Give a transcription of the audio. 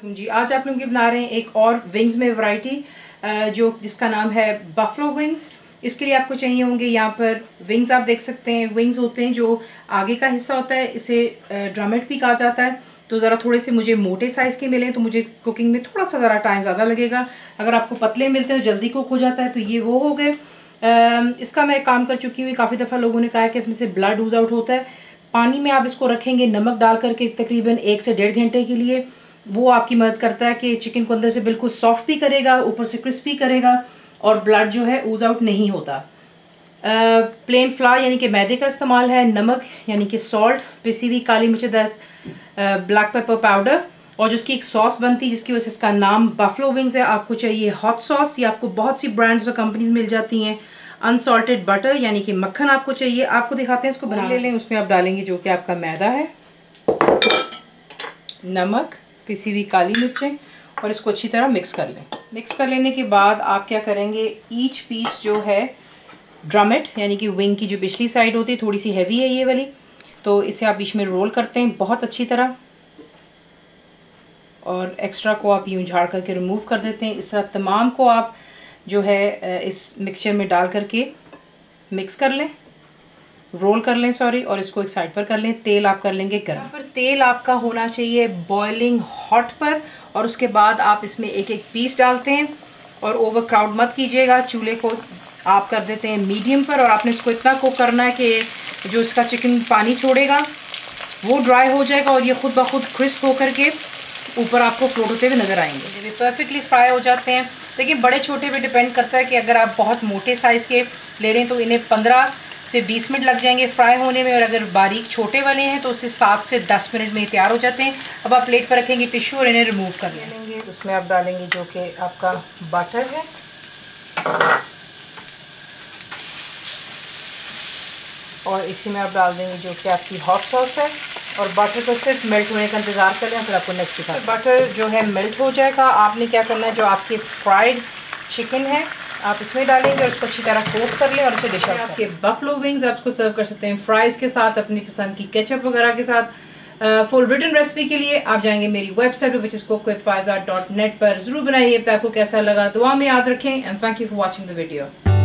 वालेकुम जी। आज आप लोग बना रहे हैं एक और विंग्स में वैरायटी जिसका नाम है बफलो विंग्स। इसके लिए आपको चाहिए होंगे यहाँ पर विंग्स। आप देख सकते हैं विंग्स होते हैं जो आगे का हिस्सा होता है, इसे ड्रमेट भी कहा जाता है। तो ज़रा थोड़े से मुझे मोटे साइज़ के मिले तो मुझे कुकिंग में थोड़ा सा ज़रा टाइम ज़्यादा लगेगा। अगर आपको पतले मिलते हैं तो जल्दी कुक हो जाता है। तो ये वो हो गए। इसका मैं काम कर चुकी हूँ। काफ़ी दफ़ा लोगों ने कहा है कि इसमें से ब्लड यूज़ आउट होता है। पानी में आप इसको रखेंगे नमक डाल करके तकरीबन 1 से 1.5 घंटे के लिए। वो आपकी मदद करता है कि चिकन को अंदर से बिल्कुल सॉफ्ट भी करेगा, ऊपर से क्रिस्पी करेगा और ब्लड जो है ऊज आउट नहीं होता। प्लेन फ्लावर यानी कि मैदे का इस्तेमाल है, नमक यानी कि सॉल्ट, पिसी हुई काली मिर्च 10, ब्लैक पेपर पाउडर और जिसकी एक सॉस बनती है जिसकी वजह से इसका नाम बफलो विंग्स है। आपको चाहिए हॉट सॉस, ये आपको बहुत सी ब्रांड्स और कंपनीज मिल जाती हैं। अनसॉल्टेड बटर यानी कि मक्खन आपको चाहिए। आपको दिखाते हैं इसको बना ले लें। उसमें आप डालेंगे जो कि आपका मैदा है, नमक, पिसी हुई काली मिर्चें और इसको अच्छी तरह मिक्स कर लें। मिक्स कर लेने के बाद आप क्या करेंगे, ईच पीस जो है ड्रमेट यानी कि विंग की जो पिछली साइड होती है थोड़ी सी हैवी है ये वाली, तो इसे आप बीच में रोल करते हैं बहुत अच्छी तरह और एक्स्ट्रा को आप यूँ झाड़ करके रिमूव कर देते हैं। इस तरह तमाम को आप जो है इस मिक्सचर में डाल करके मिक्स कर लें, रोल कर लें सॉरी, और इसको एक साइड पर कर लें। तेल आप कर लेंगे गर्म। पर तेल आपका होना चाहिए बॉइलिंग हॉट पर और उसके बाद आप इसमें एक एक पीस डालते हैं और ओवर क्राउड मत कीजिएगा। चूल्हे को आप कर देते हैं मीडियम पर और आपने इसको इतना कुक करना है कि जो इसका चिकन पानी छोड़ेगा वो ड्राई हो जाएगा और ये खुद ब खुद क्रिस्प होकर के ऊपर आपको फ्लोट होते हुए नज़र आएंगे। जब ये परफेक्टली फ्राई हो जाते हैं, लेकिन बड़े छोटे पे डिपेंड करता है कि अगर आप बहुत मोटे साइज़ के ले रहे हैं तो इन्हें 15 से 20 मिनट लग जाएंगे फ्राई होने में, और अगर बारीक छोटे वाले हैं तो उससे 7 से 10 मिनट में तैयार हो जाते हैं। अब आप प्लेट पर रखेंगे टिश्यू और इन्हें रिमूव कर लेंगे। उसमें आप डालेंगे जो कि आपका बटर है और इसी में आप डाल देंगे जो कि आपकी हॉट सॉस है और बटर को सिर्फ मेल्ट होने का इंतज़ार कर लें, फिर आपको नेक्स्ट दिखाएं। बटर जो है मेल्ट हो जाएगा। आपने क्या करना है, जो आपके फ्राइड चिकन है आप इसमें डालेंगे और उसको अच्छी तरह कोट कर लें और इसे डिश आउट। आपके बफलो विंग्स आप इसको सर्व कर सकते हैं फ्राइज़ के साथ, अपनी पसंद की केचप वगैरह के साथ। फुल रिटन रेसिपी के लिए आप जाएंगे मेरी वेबसाइट पर which is cook.faiza.net पर। ज़रूर बनाइए। आपको कैसा लगा दुआ में याद रखें and thank you for watching the video.